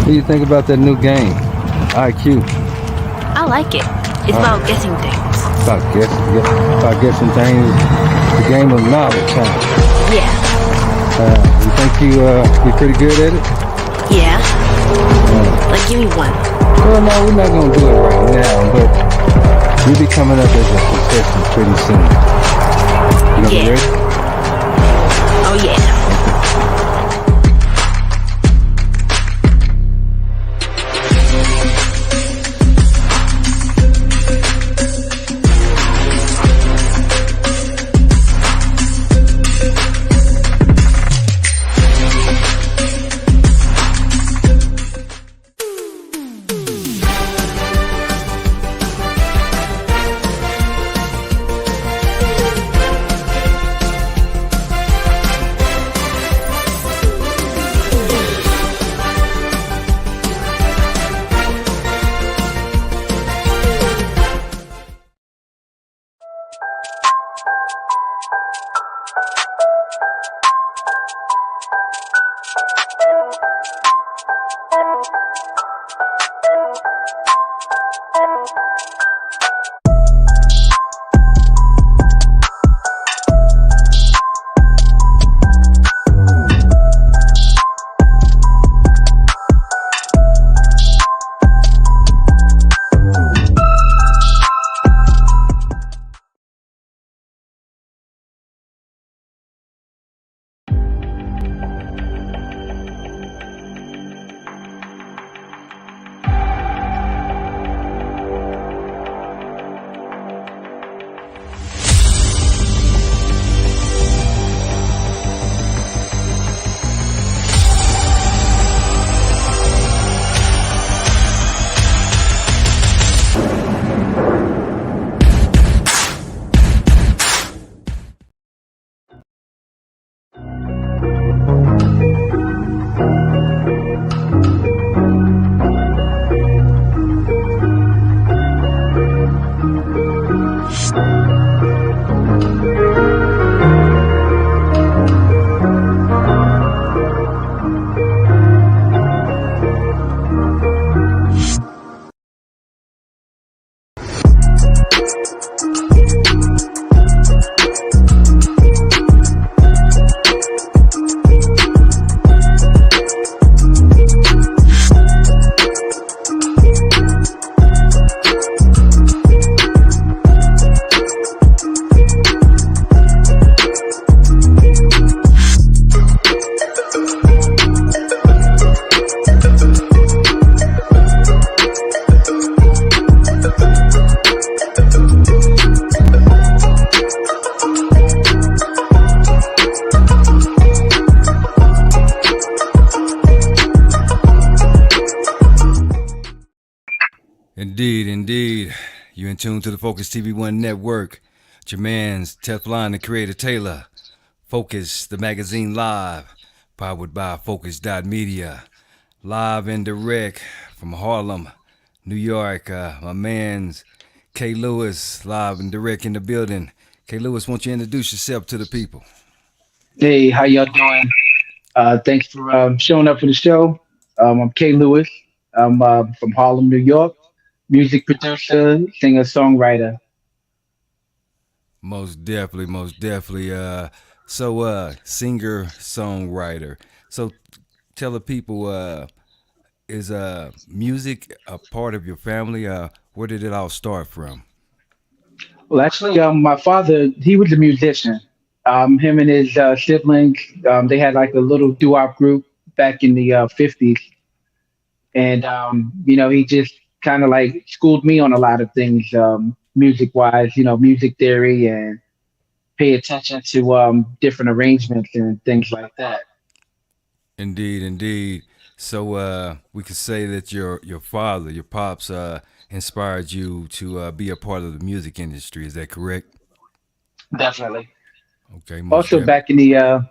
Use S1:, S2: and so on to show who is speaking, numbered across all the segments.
S1: What do you think about that new game, IQ?
S2: I like it. It's about guessing things.
S1: About guessing things. The game of knowledge, huh?
S2: Yeah.
S1: You think you're pretty good at it?
S2: Yeah. Like, give me one.
S1: Well, no, we're not gonna do it right now, but you'll be coming up as a contestant pretty soon. You gonna be ready?
S2: Oh, yeah.
S1: Indeed. You're in tune to the Focus TV1 network. It's your man's Teflon the Creator Taylor. Focus the Magazine live, powered by Focus.media. Live and direct from Harlem, New York. My man's Kae Lewis, live and direct in the building. Kae Lewis, won't you introduce yourself to the people?
S3: Hey, how y'all doing? Thanks for showing up for the show. I'm Kae Lewis. I'm from Harlem, New York. Music producer, singer, songwriter.
S1: Most definitely. Singer, songwriter. So tell the people, is music a part of your family? Where did it all start from?
S3: Well, actually, my father, he was a musician. Him and his siblings, they had like a little doo-wop group back in the 50s. And, he just kind of like schooled me on a lot of things, music-wise, music theory and pay attention to different arrangements and things like that.
S1: Indeed. So we could say that your father, your pops, inspired you to be a part of the music industry. Is that correct?
S3: Definitely.
S1: Okay,
S3: Also, back in the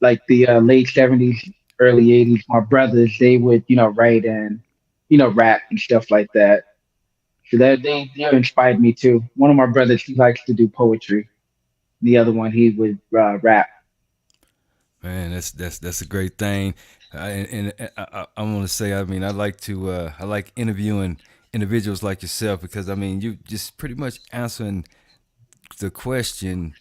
S3: late '70s, early '80s, my brothers they would write and rap and stuff like that. So that they inspired me too. One of my brothers he likes to do poetry. The other one he would rap.
S1: Man, that's a great thing, I want to say, I mean, I like interviewing individuals like yourself because I mean, you just pretty much answering the question,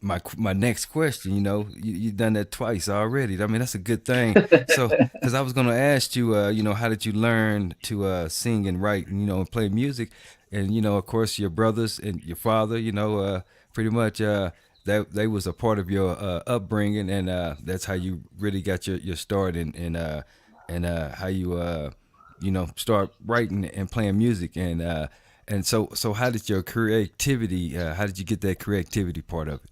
S1: my next question. You know, you done that twice already. I mean, that's a good thing. So, because I was gonna ask you, you know, how did you learn to sing and write, and, you know, and play music, and you know, of course, your brothers and your father, you know, pretty much that they was a part of your upbringing, and that's how you really got your start and how you you know, start writing and playing music, and so how did your creativity, how did you get that creativity part of it?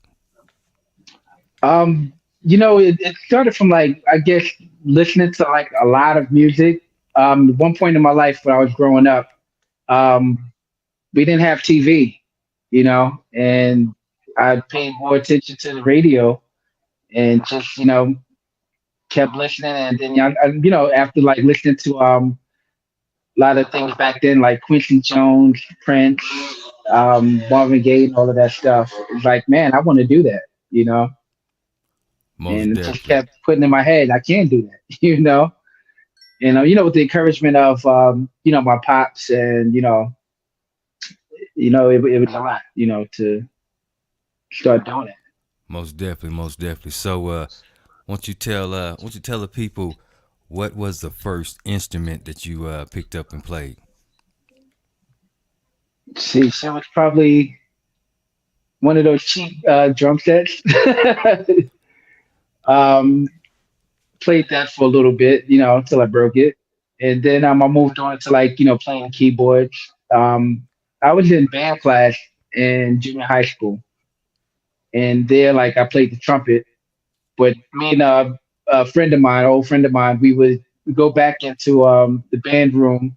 S3: It started from like I guess listening to like a lot of music. At one point in my life when I was growing up, um, we didn't have TV, and I paid more attention to the radio and just kept listening. And then after like listening to a lot of things back then, like Quincy Jones, Prince, Marvin Gaye, and all of that stuff, it's like, man, I want to do that,
S1: Most
S3: and it just
S1: definitely.
S3: kept putting in my head, I can do that, and with the encouragement of my pops, and it was a lot, to start doing it.
S1: Most definitely, most definitely. So, won't you tell the people what was the first instrument that you picked up and played?
S3: See, so it's probably one of those cheap drum sets. um, Played that for a little bit, until I broke it, and then I moved on to like playing keyboards. I was in band class in junior high school, and there like I played the trumpet. But me and a friend of mine, old friend of mine, we would go back into the band room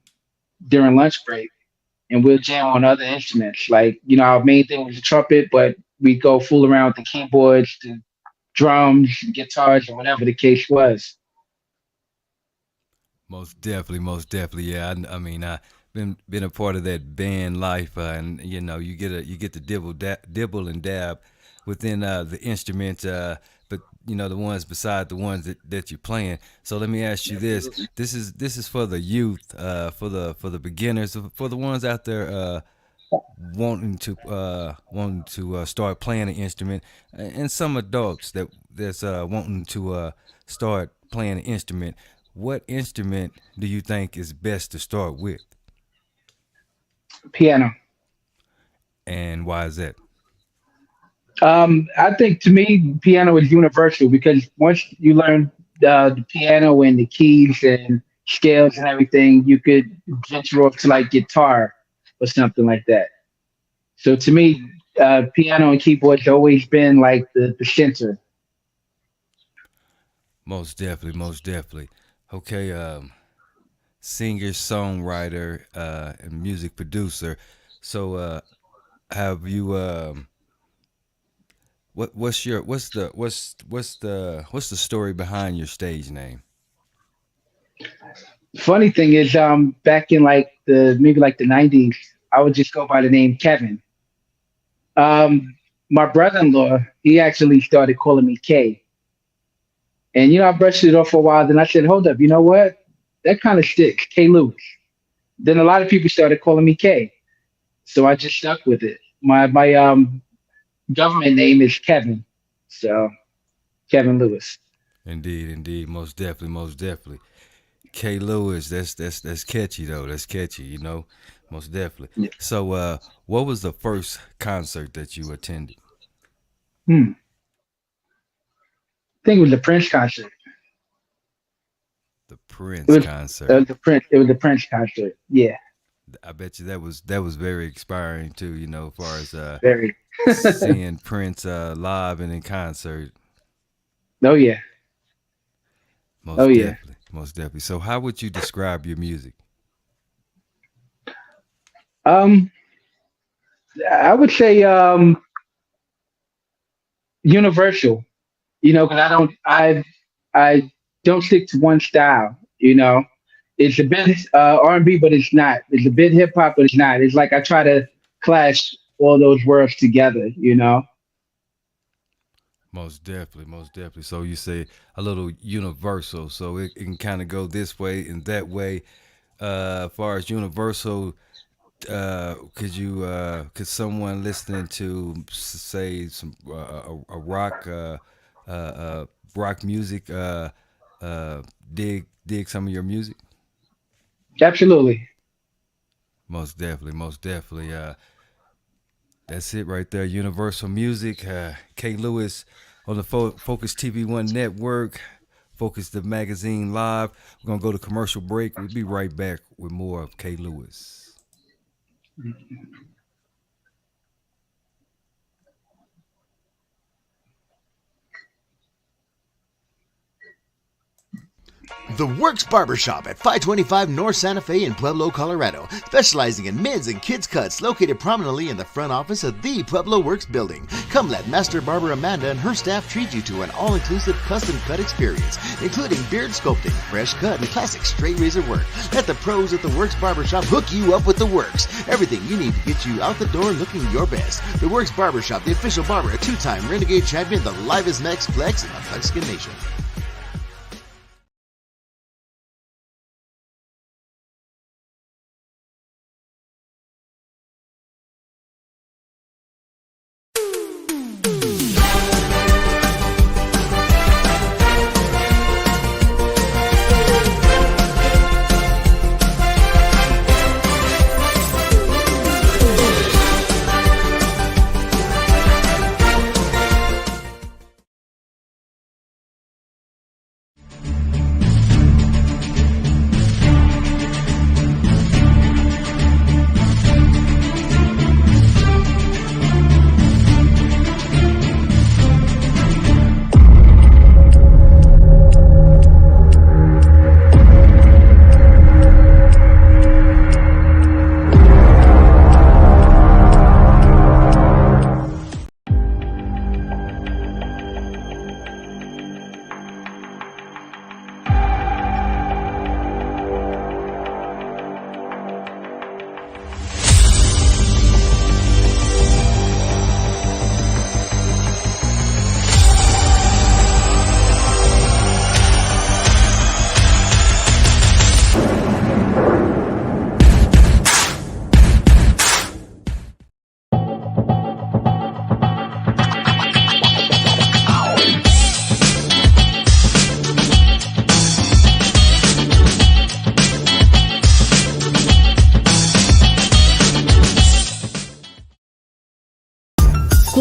S3: during lunch break, and we'll jam on other instruments. Like our main thing was the trumpet, but we go fool around with the keyboards, the drums, guitars, and whatever the case was.
S1: Most definitely, most definitely. Yeah, I mean, I been a part of that band life, and you know, you get to dibble and dab within the instruments, but you know, the ones beside the ones that you're playing. So let me ask you this: this is for the youth, for the beginners, for the ones out there wanting to start playing an instrument, and some adults that's wanting to start playing an instrument. What instrument do you think is best to start with,
S3: Piano.
S1: and why is that?
S3: I think to me, piano is universal because once you learn the piano and the keys and scales and everything, you could venture off to like guitar or something like that. So to me, piano and keyboard's always been like the center.
S1: Most definitely, most definitely. Okay, singer, songwriter, and music producer. So, have you what's your what's the story behind your stage name?
S3: Funny thing is, back in like the maybe like the '90s, I would just go by the name Kevin. Um, my brother-in-law, he actually started calling me K, and I brushed it off for a while. Then I said, "Hold up, you know what? That kind of sticks, K Lewis." Then a lot of people started calling me K, so I just stuck with it. My government name is Kevin, so Kevin Lewis.
S1: Indeed, indeed, most definitely, most definitely. Kae Lewis, that's catchy though. That's catchy, you know, most definitely.
S3: Yeah.
S1: So, what was the first concert that you attended?
S3: Hmm. I think it was the Prince concert.
S1: The
S3: It
S1: Prince
S3: was
S1: concert.
S3: the Prince. It was the Prince concert. Yeah,
S1: I bet you that was very inspiring too. You know, as far as
S3: very.
S1: seeing Prince live and in concert.
S3: Oh yeah. Oh
S1: Most
S3: yeah.
S1: definitely, most definitely. So, how would you describe your music?
S3: Um, I would say universal. Because I don't stick to one style. It's a bit R&B, but it's not. It's a bit hip hop, but it's not. It's like I try to clash all those worlds together.
S1: Most definitely, most definitely. So you say a little universal, so it can kind of go this way and that way. As far as universal, could someone listening to say some uh, uh, rock music, uh, dig some of your music?
S3: Absolutely.
S1: Most definitely, most definitely. That's it right there. Universal Music. Kae Lewis on the Focus TV1 network. Focus the Magazine live. We're gonna go to commercial break. We'll be right back with more of Kae Lewis.
S4: The Works Barbershop at 525 North Santa Fe in Pueblo, Colorado, specializing in men's and kids' cuts, located prominently in the front office of the Pueblo Works building. Come let Master Barber Amanda and her staff treat you to an all-inclusive custom cut experience, including beard sculpting, fresh cut, and classic straight razor work. Let the pros at the Works Barbershop hook you up with the works. Everything you need to get you out the door looking your best. The Works Barbershop, the official barber, a two-time Renegade champion, the livest Mexplex in the Mexican nation.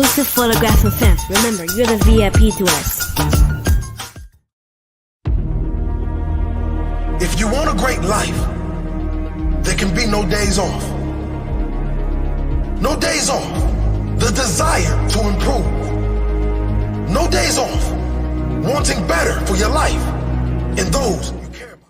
S2: Exclusive photograph and film. Remember, you're the VIP to us.
S5: If you want a great life, there can be no days off. No days off. The desire to improve. No days off. Wanting better for your life and those you care about.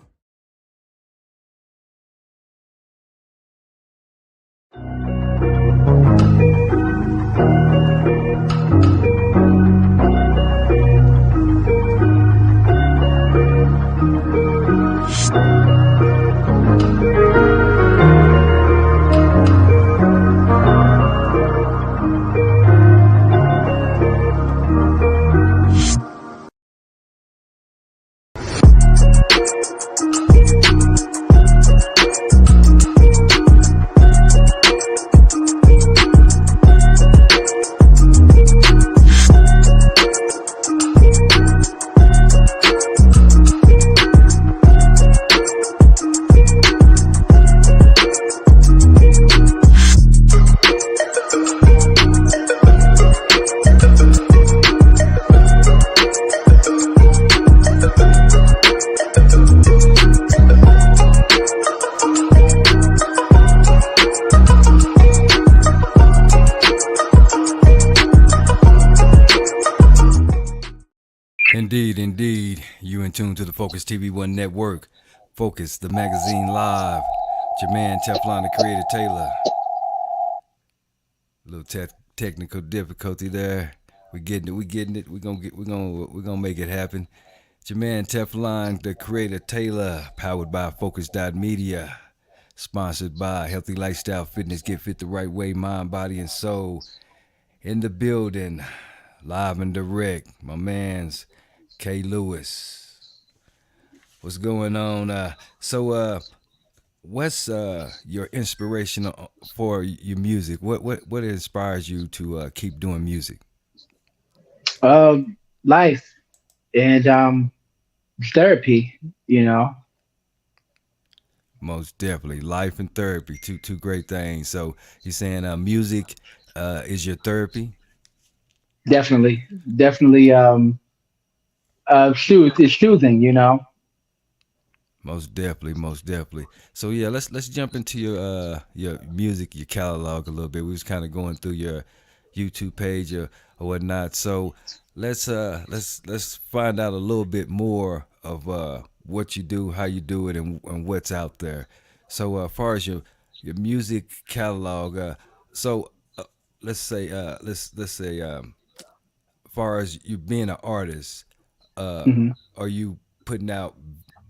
S1: Indeed, indeed. You in tune to the Focus TV1 network. Focus the Magazine live. It's your man Teflon the Creator Taylor. Little technical difficulty there. We getting it. We getting it. We're gonna make it happen. It's your man Teflon the Creator Taylor, powered by Focus Media, sponsored by Healthy Lifestyle Fitness. Get fit the right way, mind, body, and soul. In the building, live and direct. My man's Kae Lewis. What's going on? What's your inspiration for your music? What inspires you to keep doing music?
S3: Life and therapy. You know,
S1: Most definitely, life and therapy, two great things. So you're saying music is your therapy?
S3: definitely, definitely. It's soothing. You know.
S1: Most definitely, most definitely. So yeah, let's jump into your music, your catalog a little bit. We was kind of going through your YouTube page or whatnot. So let's find out a little bit more of what you do, how you do it, and what's out there. So as far as your music catalog, so let's say let's say far as you being an artist, uh,
S3: Mhm.
S1: are you putting out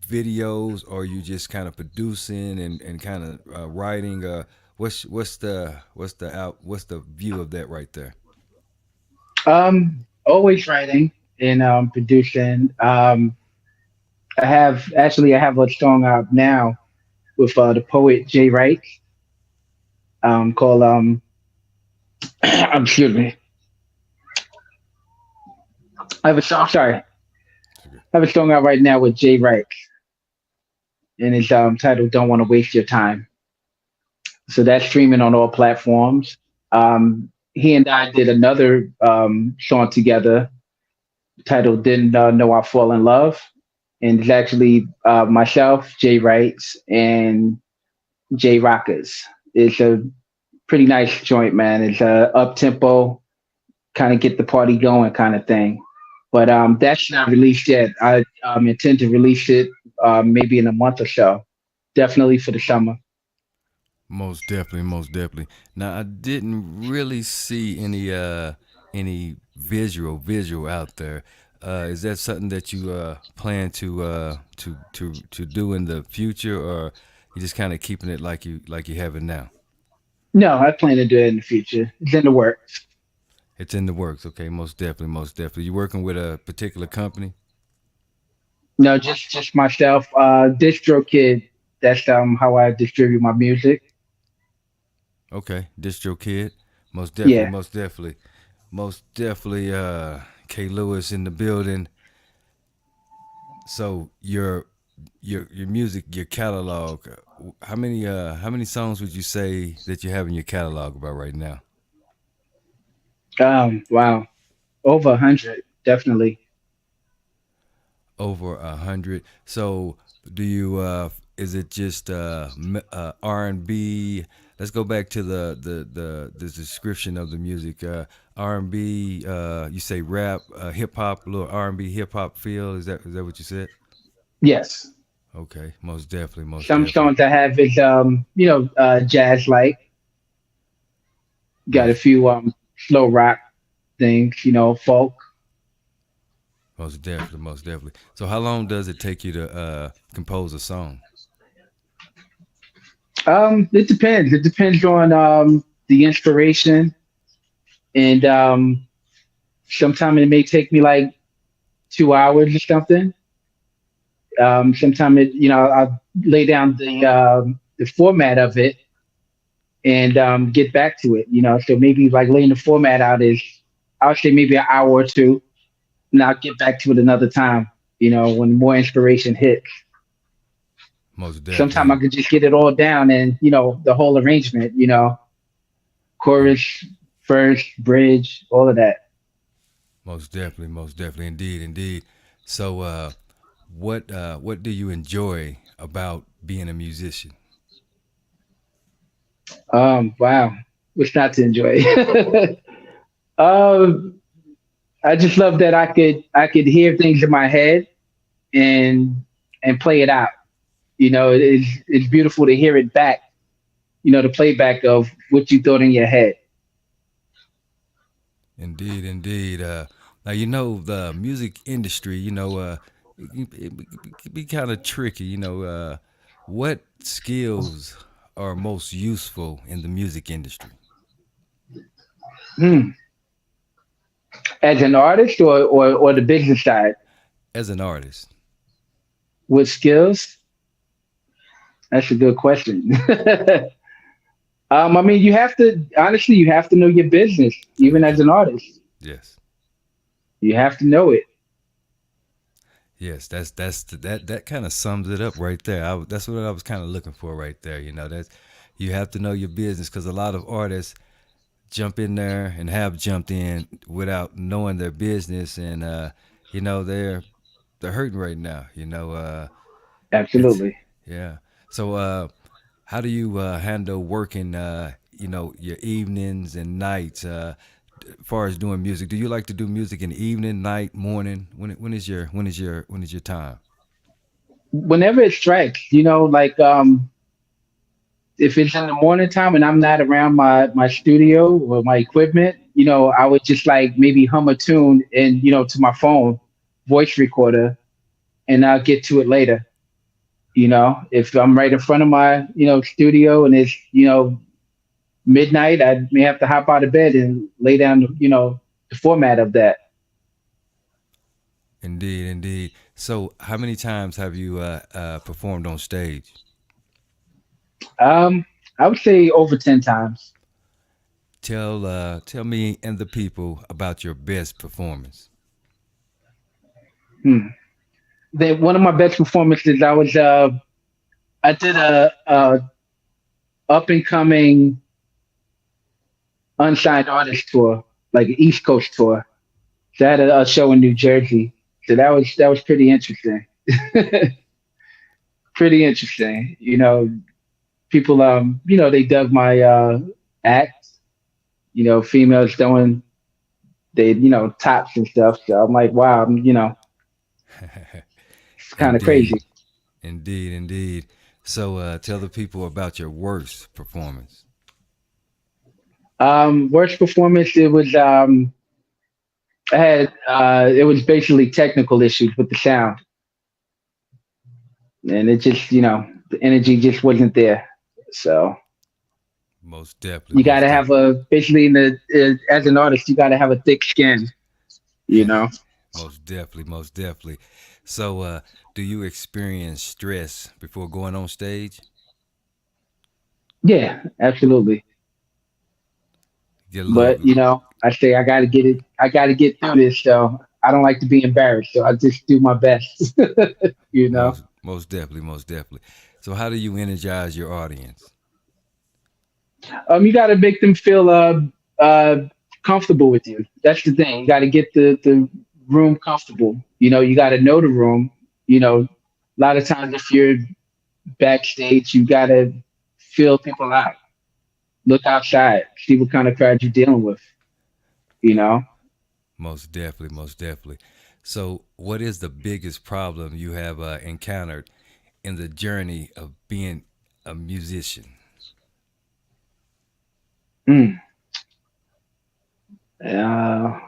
S1: videos, or are you just kind of producing and kind of writing? What's the view of that right there?
S3: Always writing and producing. I have a song out now with the poet Jay Wright, called excuse me. I have a song. Sorry, I have a song out right now with Jay Wright, and it's titled "Don't Want to Waste Your Time." So that's streaming on all platforms. He and I did another song together titled "Didn't Know I Fall in Love," and it's actually myself, Jay Wrights, and Jay Rockers. It's a pretty nice joint, man. It's a up tempo, kind of get the party going kind of thing. But that's not released yet. I intend to release it maybe in a month or so. Definitely for the summer.
S1: Most definitely, most definitely. Now I didn't really see any visual out there. Is that something that you plan to do in the future, or you just kind of keeping it like you have it now?
S3: No, I plan to do it in the future. It's in the works.
S1: It's in the works. Okay, most definitely, most definitely. You working with a particular company?
S3: No, just myself. Distro Kid. That's how I distribute my music.
S1: Okay, Distro Kid. Most definitely,
S3: Yeah.
S1: most definitely, most definitely. Kae Lewis in the building. So your music, your catalog. How many songs would you say that you have in your catalog about right now?
S3: Wow. Over 100, definitely.
S1: Over 100. So do you is it just R&B? Let's go back to the description of the music. R&B. You say rap, hip hop, a little R&B hip hop feel. Is that what you said?
S3: Yes.
S1: Okay, most definitely, most
S3: Some
S1: definitely,
S3: songs I have is jazz like. Got a
S1: most
S3: few slow rock things, folk.
S1: most definitely, most definitely. So how long does it take you to compose a song?
S3: It depends. It depends on the inspiration, and sometimes it may take me like 2 hours or something. Sometimes I lay down the format of it and get back to it. So maybe like laying the format out is, I'll say maybe an hour or two, and I'll get back to it another time. When more inspiration hits.
S1: Most
S3: Sometimes I
S1: definitely,
S3: could just get it all down and the whole arrangement.
S1: and
S3: Chorus, verse, bridge, all of that.
S1: most definitely, indeed, indeed. So, what do you enjoy about being a musician?
S3: Wow, what's not to enjoy? um, I just love that I could hear things in my head and play it out. It's beautiful to hear it back. The playback of what you thought in your head.
S1: Indeed, indeed. Now you know the music industry. It can be kind of tricky. What skills are most useful in the music industry?
S3: Hmm. As an artist or the business side
S1: as an artist?
S3: with skills? That's a good question. I mean, you have to honestly, you have to know your business, even as
S1: Okay.
S3: an artist.
S1: Yes.
S3: You have to know it.
S1: Yes, that kind of sums it up right there. That's what I was kind of looking for right there. You know, that's you have to know your business because a lot of artists jump in there and have jumped in without knowing their business, and you know they're hurting right now. You know, it's
S3: Absolutely.
S1: yeah. So, how do you handle working? You know, your evenings and nights. As far as doing music, do you like to do music in the evening, night, morning? When is your time?
S3: Whenever it strikes, like if it's in the morning time and I'm not around my studio or my equipment, I would just like maybe hum a tune and to my phone, voice recorder, and I'll get to it later. If I'm right in front of my studio and it's midnight, I may have to hop out of bed and lay down the format of that.
S1: Indeed, indeed. So, how many times have you performed on stage?
S3: Um, I would say over 10 times.
S1: Tell me and the people about your best performance.
S3: Hmm. Then one of my best performances, I did a up and coming unsigned artist tour, like an East Coast tour. So I had a show in New Jersey. So that was pretty interesting. Pretty interesting. People they dug my act. Females doing they tops and stuff. So I'm like, wow, it's kind of
S1: Indeed,
S3: crazy.
S1: indeed, indeed. So, tell the people about your worst performance.
S3: Worst performance, it was basically technical issues with the sound, and it just the energy just wasn't there. So
S1: Most definitely,
S3: you got
S1: most
S3: to have
S1: definitely,
S3: a basically in the as an artist, you got to have a thick skin. You know.
S1: most definitely, most definitely. So, do you experience stress before going on stage?
S3: Yeah, absolutely.
S1: Get a
S3: But
S1: little,
S3: I say I got to get it. I got to get through this. So I don't like to be embarrassed. So I just do my best. you know.
S1: most definitely, most definitely. So, how do you energize your audience?
S3: You got to make them feel comfortable with you. That's the thing. You got to get the room comfortable. You got to know the room. A lot of times if you're backstage, you got to feel people out. Look outside, see what kind of crowd you're dealing with. You know.
S1: Most definitely, most definitely. So, what is the biggest problem you have encountered in the journey of being a musician?
S3: Mm. Uh,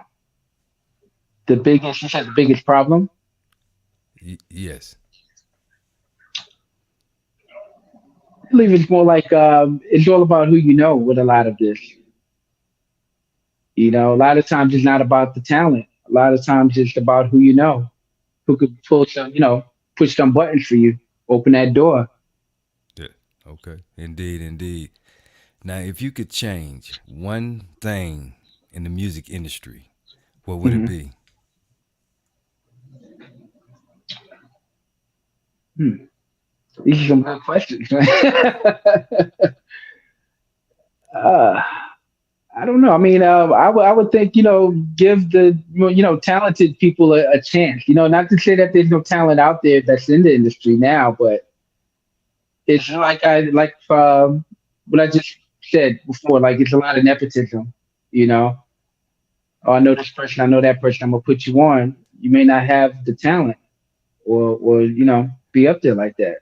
S3: you said the biggest problem.
S1: Yes,
S3: I believe it's more like it's all about who you know with a lot of this. A lot of times it's not about the talent. A lot of times it's about who you know, who could pull some, push some buttons for you, open that door.
S1: yeah. Okay. Indeed, indeed. Now, if you could change one thing in the music industry, what would it
S3: Hmm.
S1: be?
S3: Hmm. These are some good questions. uh, I don't know. I mean, I would think, give the, talented people a chance. Not to say that there's no talent out there that's in the industry now, but it's like what I just said before. Like it's a lot of nepotism. You know, oh, I know this person, I know that person. I'm gonna put you on. You may not have the talent, or be up there like that.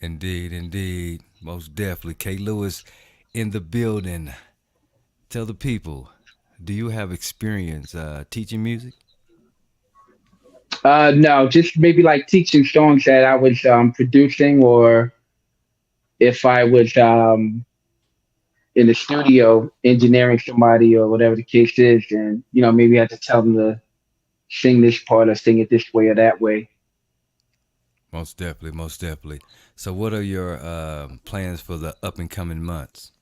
S1: Indeed, indeed. Most definitely. Kae Lewis in the building. Tell the people, do you have experience teaching music?
S3: No, just maybe like teaching songs that I was producing, or if I was in the studio engineering somebody or whatever the case is, and maybe I have to tell them to sing this part or sing it this way or that way.
S1: Most definitely, most definitely. So, what are your plans for the up and coming months?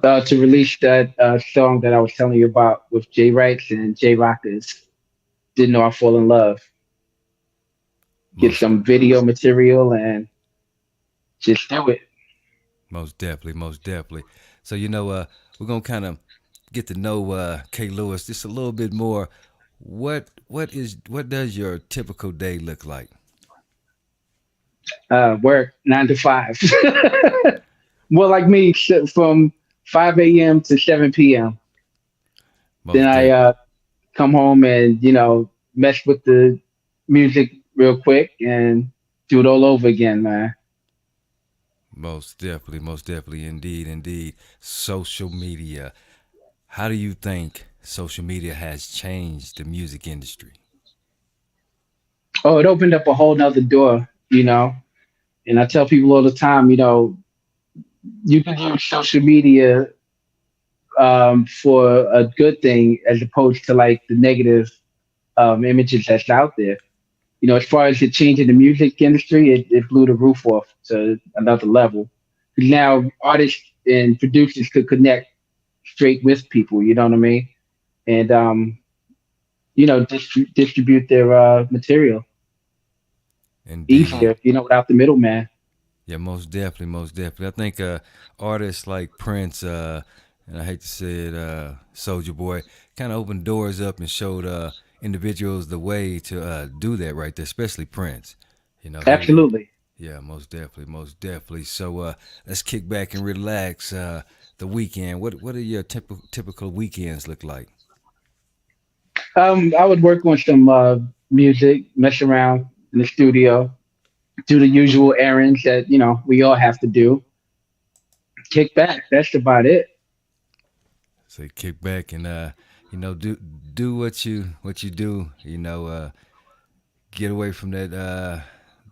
S3: To release that song that I was telling you about with Jay Wrights and Jay Rockers. Didn't know I fall in love. Get
S1: Most,
S3: some video material and just do it.
S1: most definitely, most definitely. So, we're gonna kind of get to know Kae Lewis just a little bit more. What does your typical day look like?
S3: Work 9 to 5. More like me, from 5 a.m. to 7 p.m. Then
S1: Most
S3: I
S1: definitely,
S3: come home and mess with the music real quick and do it all over again, man.
S1: most definitely, indeed, indeed. Social media. How do you think social media has changed the music industry?
S3: Oh, it opened up a whole nother door. And I tell people all the time, you can use social media for a good thing as opposed to like the negative images that's out there. As far as the change in the music industry, it blew the roof off to another level. 'Cause now artists and producers could connect straight with people, you know what I mean? And, distribute their material
S1: Indeed.
S3: easier, without the middleman.
S1: Yeah, most definitely, most definitely. I think artists like Prince, and I hate to say it, Soldier Boy, kind of opened doors up and showed individuals the way to do that right there, especially Prince. He,
S3: Absolutely.
S1: yeah, most definitely, most definitely. So let's kick back and relax. The weekend. What do your typical weekends look like?
S3: I would work on some music, mess around in the studio, do the usual errands that we all have to do. Kick back. That's about it.
S1: So kick back and do what you do. Get away from that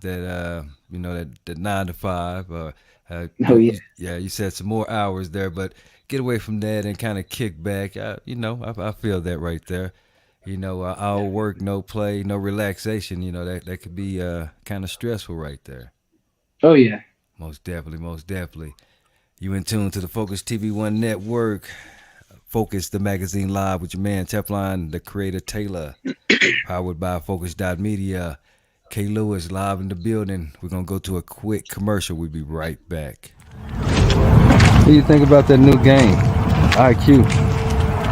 S1: 9 to 5 or
S3: Oh yeah,
S1: yeah, you said some more hours there, but get away from that and kind of kick back. I feel that right there. All work, no play, no relaxation. That could be kind of stressful right there.
S3: oh yeah.
S1: Most definitely, most definitely. You in tune to the Focus TV1 network. Focus the Magazine live with your man Teflon, the creator Taylor, powered by Focus Media. Kae Lewis live in the building. We're gonna go to a quick commercial. We'll be right back. What do you think about that new game, IQ?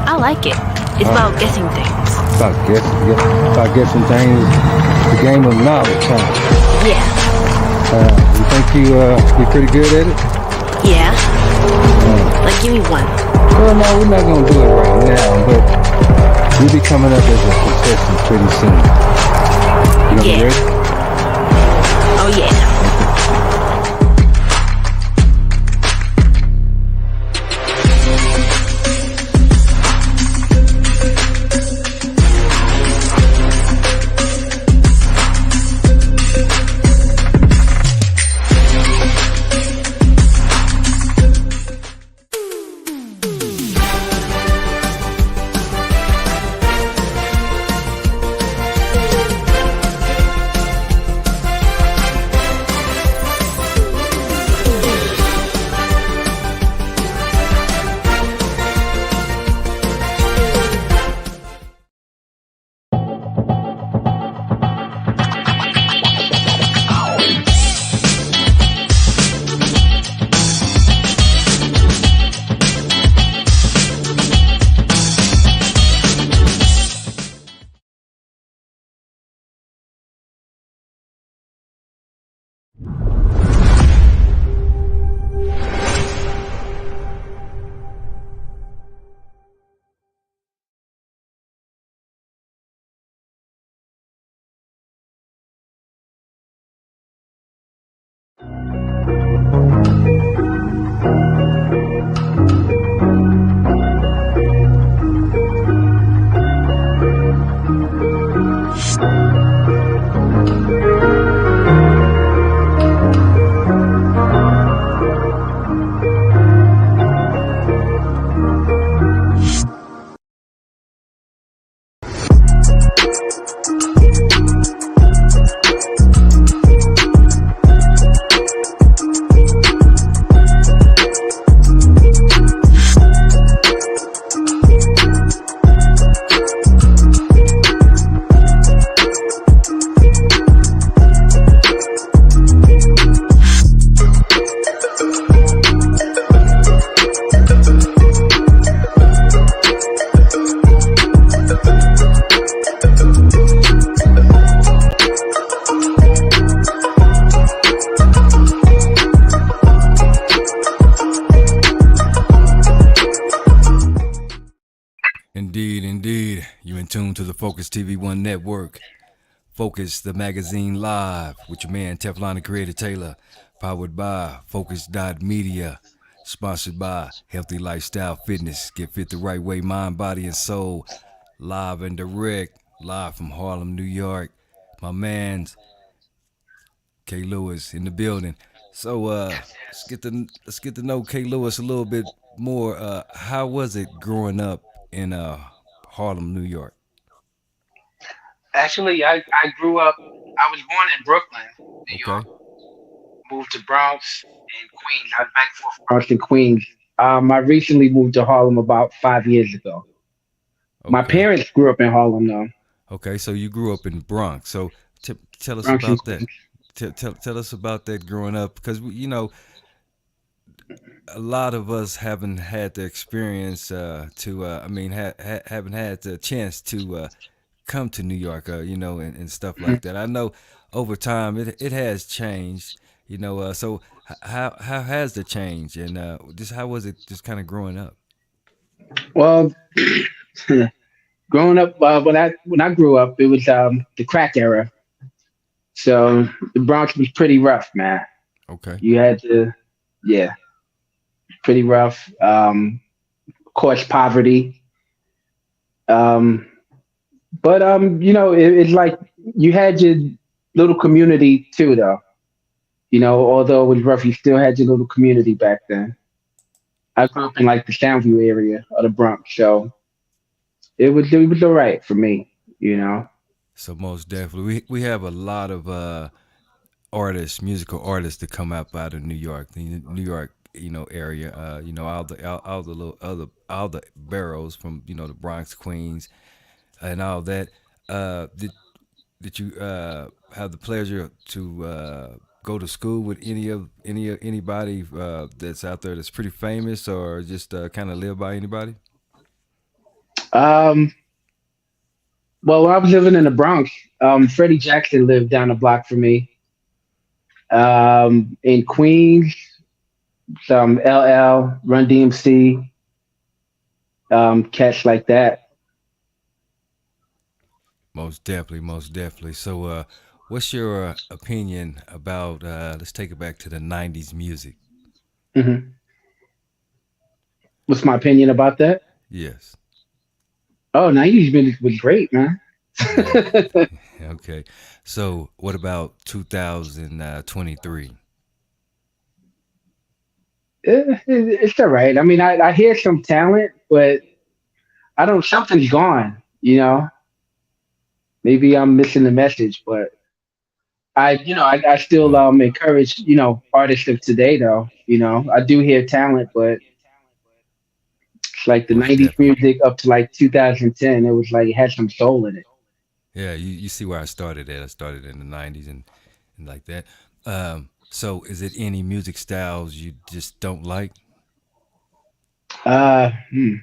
S2: I like it. It's about guessing things.
S1: About guessing things. The game of knowledge, huh?
S2: Yeah.
S1: You think you're pretty good at it?
S2: Yeah. Like, give me one.
S1: Well, no, we're not gonna do it right now, but you'll be coming up as a contestant pretty soon. You gonna be
S2: Yeah.
S1: ready?
S2: Oh, yeah.
S1: tuned to the Focus TV1 network. Focus the Magazine live with your man Teflon the Creator Taylor. Powered by Focus Media. Sponsored by Healthy Lifestyle Fitness. Get fit the right way, mind, body, and soul. Live and direct. Live from Harlem, New York. My man's Kae Lewis in the building. So let's get to know Kae Lewis a little bit more. How was it growing up in Harlem, New York?
S3: Actually, I grew up. I was born in Brooklyn, New York.
S1: Okay,
S3: Moved to Bronx and Queens. I was back and forth Bronx and Queens. I recently moved to Harlem about 5 years ago. My
S1: okay,
S3: parents grew up in Harlem, though.
S1: okay. So you grew up in Bronx. So tell us
S3: Bronx and
S1: about that.
S3: Queens.
S1: Tell us about that growing up, because a lot of us haven't had the experience haven't had the chance to come to New York, and stuff
S3: Mhm.
S1: like that. I know over time it has changed, so how has the change, and just how was it just kind of growing up?
S3: Well, growing up, when I grew up, it was the crack era. So the Bronx was pretty rough, man.
S1: Okay,
S3: You had to, yeah, pretty rough. Of course, poverty. Um, but it's like you had your little community too, though. Although it was rough, you still had your little community back then. I grew up in like the Soundview area of the Bronx, so it was all right for me. You know.
S1: so most definitely we have a lot of artists, musical artists that come out of New York, the New York, area. All the little other all the boroughs from the Bronx, Queens, and all that. Did you have the pleasure to go to school with anybody that's out there that's pretty famous, or just kind of live by anybody?
S3: Um, well, when I was living in the Bronx, Freddie Jackson lived down the block from me. In Queens, some LL, Run DMC, cats like that.
S1: Most definitely, most definitely. So, what's your opinion about? Let's take it back to the '90s music.
S3: Hmm. What's my opinion about that?
S1: Yes.
S3: Oh, 90s music was great, man.
S1: Yeah. Okay. So, what about 2023?
S3: It's all right. I mean, I hear some talent, but I don't. Something's gone. Maybe I'm missing the message, but I still
S1: Mo-
S3: encourage artists of today though. I do hear talent, but it's like the
S1: Most
S3: '90s
S1: definitely.
S3: music up to like 2010. It was like it had some soul in it.
S1: Yeah, you see where I started at. I started in the '90s and like that. So, is it any music styles you just don't like?
S3: Uh, hmm,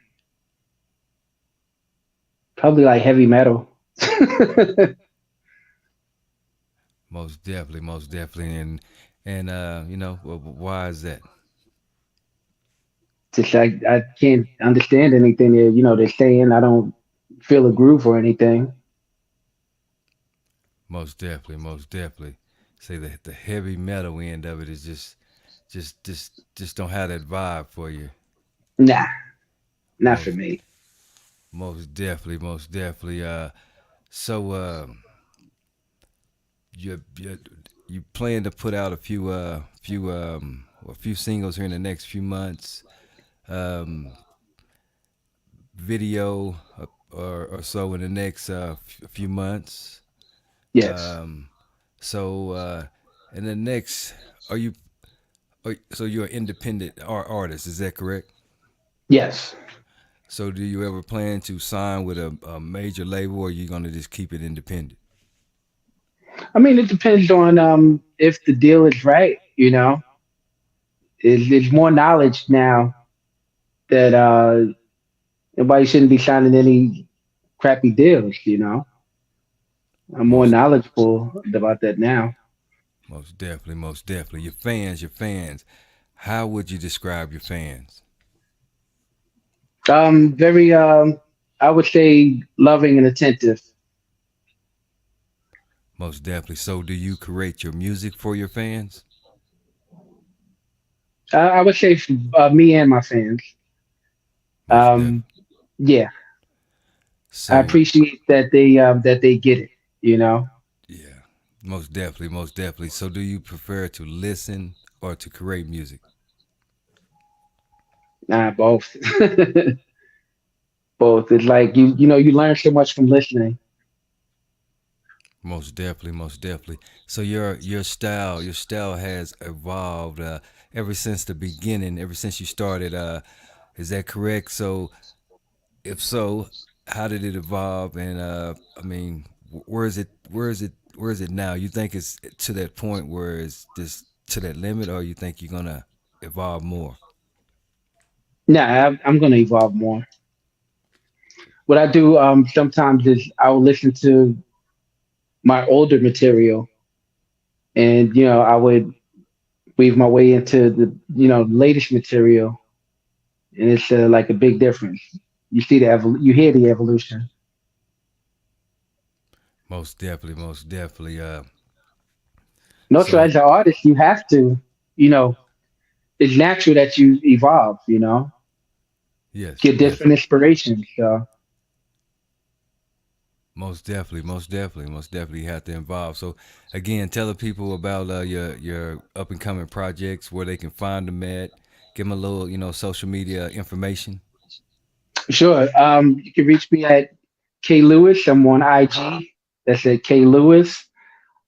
S3: Probably like heavy metal.
S1: Most definitely, and why is that?
S3: Just like I can't understand anything they're saying. I don't feel a groove or anything.
S1: Most definitely. Say the heavy metal end of it is just don't have that vibe for you.
S3: Nah, not for
S1: Most
S3: me.
S1: most definitely. So you plan to put out a few singles here in the next few months, um, video or so in the next few months.
S3: Yes,
S1: Um, so in the next, are you so you're an independent artist? Is that correct?
S3: yes.
S1: So do you ever plan to sign with a major label, or are you gonna just keep it independent?
S3: I mean, it depends on if the deal is right. There's more knowledge now that nobody shouldn't be signing any crappy deals. I'm more
S1: Most
S3: knowledgeable about that now.
S1: most definitely, most definitely. Your fans. How would you describe your fans?
S3: Very. I would say loving and attentive.
S1: Most definitely. So, do you create your music for your fans?
S3: I would say for, me and my fans.
S1: Most
S3: Um,
S1: definitely.
S3: yeah, I
S1: So,
S3: appreciate that they get it. You know,
S1: yeah, most definitely, most definitely. So, do you prefer to listen or to create music?
S3: nah, both. Both. It's like you know you learn so much from listening.
S1: Most definitely, most definitely. So, your style has evolved ever since the beginning, ever since you started. Is that correct? So, if so, how did it evolve? And I mean, where is it? Where is it? Where is it now? You think it's to that point where it's just to that limit, or you think you're gonna evolve more?
S3: Nah, I'm gonna evolve more. What I do sometimes is I'll listen to my older material, and you know I would weave my way into the latest material, and it's like a big difference. You see you hear the evolution.
S1: Most definitely, most definitely.
S3: And also,
S1: So
S3: as an artist, you have to, you know, it's natural that you evolve. You know,
S1: yes,
S3: get
S1: yes,
S3: different inspirations. So
S1: most definitely, most definitely, most definitely have to involve. So again, tell the people about your up and coming projects, where they can find them at. Give them a little, social media information.
S3: sure, you can reach me at Kae Lewis. I'm on IG. That's at Kae Lewis.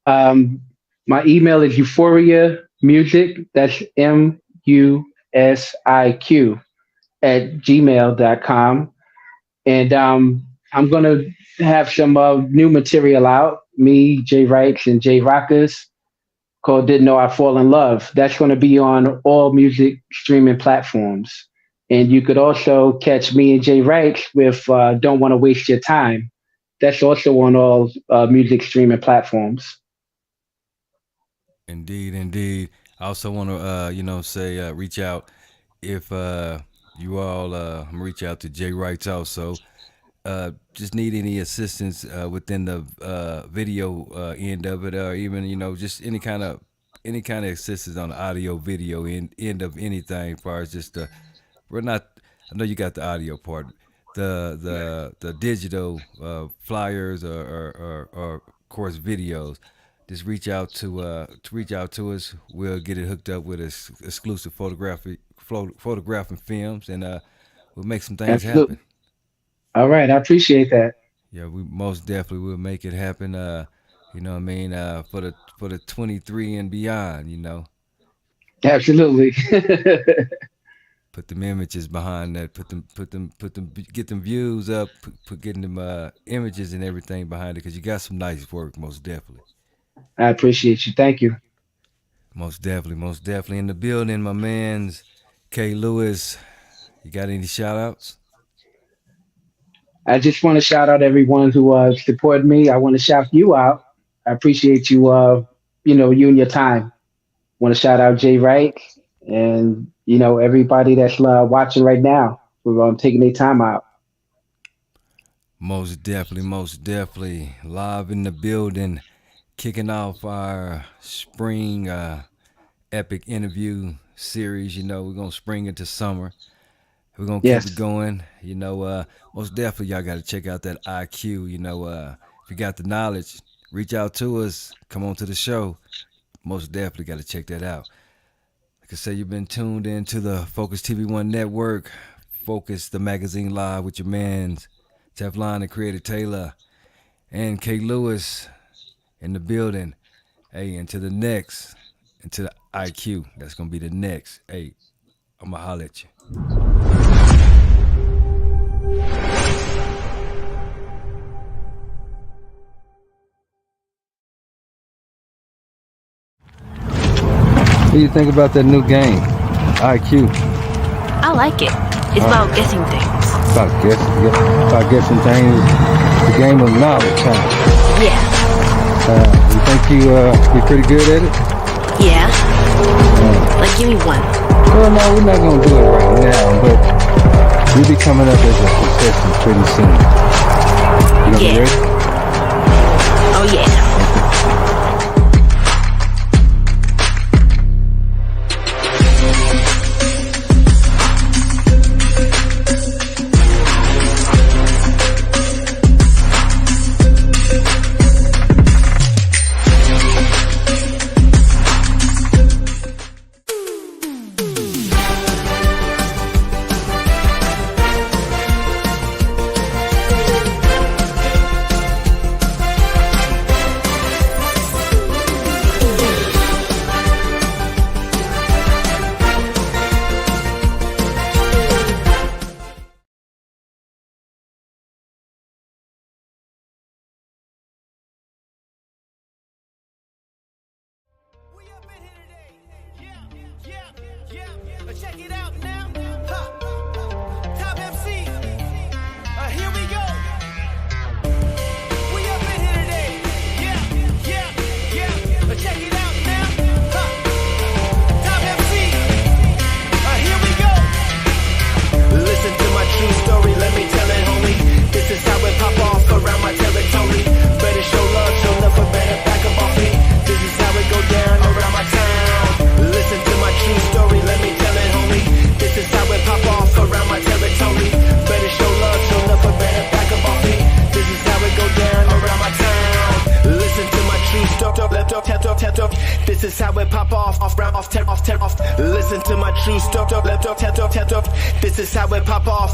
S3: Um, my email is Euphoria Music. That's MUSIQ at gmail.com. And I'm going to have some new material out. Me, Jay Wrights, and Jay Rockers called Didn't Know I Fall in Love. That's going to be on all music streaming platforms. And you could also catch me and Jay Wrights with Don't Want to Waste Your Time. That's also on all music streaming platforms.
S1: Indeed, indeed. I also want to, say, reach out if you all, I'm gonna reach out to Jay Wrights also. Just need any assistance within the video end of it, or even just any kind of assistance on the audio video end of anything. As far as just we're not. I know you got the audio part, the digital flyers or of course videos. Just reach out to us. We'll get it hooked up with exclusive photographing films, and we'll make some things happen.
S3: Absolutely. All right. I appreciate that.
S1: Yeah, we most definitely will make it happen. What I mean, for the 23 and beyond.
S3: Absolutely.
S1: Put them images behind that. Get them views up. Put getting them images and everything behind it because you got some nice work. Most definitely.
S3: I appreciate you. Thank you.
S1: Most definitely in the building. My man's Kae Lewis. You got any shout outs?
S3: I just want to shout out everyone who supported me. I want to shout you out. I appreciate you, you and your time. Want to shout out Jay Wright and, everybody that's watching right now for taking their time out.
S1: Most definitely. Live in the building, kicking off our spring epic interview series. We're going to spring into summer. We're going to keep it
S3: Yes,
S1: going. Most definitely, y'all got to check out that IQ. If you got the knowledge, reach out to us. Come on to the show. Most definitely got to check that out. Like I said, you've been tuned into the Focus TV1 network. Focus the Magazine Live with your mans, Teflon and Creator Taylor, and Kae Lewis in the building. Hey, into the next, into the IQ. That's going to be the next. Hey, I'm going to holler at you. What do you think about that new game, IQ?
S2: I like it. It's about guessing things.
S1: About guessing things. The game of knowledge, huh?
S2: Yeah.
S1: You think you're pretty good at it?
S2: Yeah. Like, give me one.
S1: Well, no, we're not gonna do it right now, but You'll be coming up as a contestant pretty soon. You know,
S2: Yeah.
S1: you ready?
S2: Oh yeah.
S6: Check it out now. Top MC. Here we go. We up in here today. Yeah. Check it out now. Top MC. Here we go. Listen to my true story. Let me tell it, homie. This is how it pop off around my territory. Better show love, show nothing better back up off me. This is how it go down around my town. Listen to my true story. Let me tell it, homie. This is how it pop off around my territory. Better show love, show nothing better back up off me. This is how it go down around my town. Listen to my true story. This is how it pop off round off. Listen to my true story. This is how it pop off.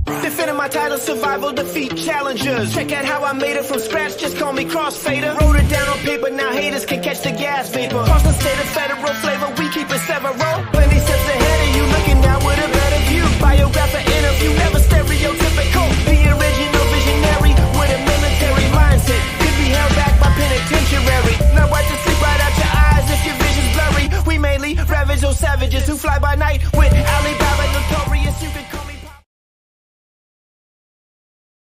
S6: Defending my title, survival, defeat challengers. Check out how I made it from scratch, just call me crossfader. Wrote it down on paper, now haters can catch the gas vapor. Cross the state of federal flavor, we keep it several. Plenty steps ahead of you, looking down with a better view. Biographer interview, never stereotypical. The original visionary with a military mindset. Could be held back by penitentiary. Now wipe the sleep right out your eyes if your vision's blurry. We mainly ravage those savages who fly by night with Alibaba notorious.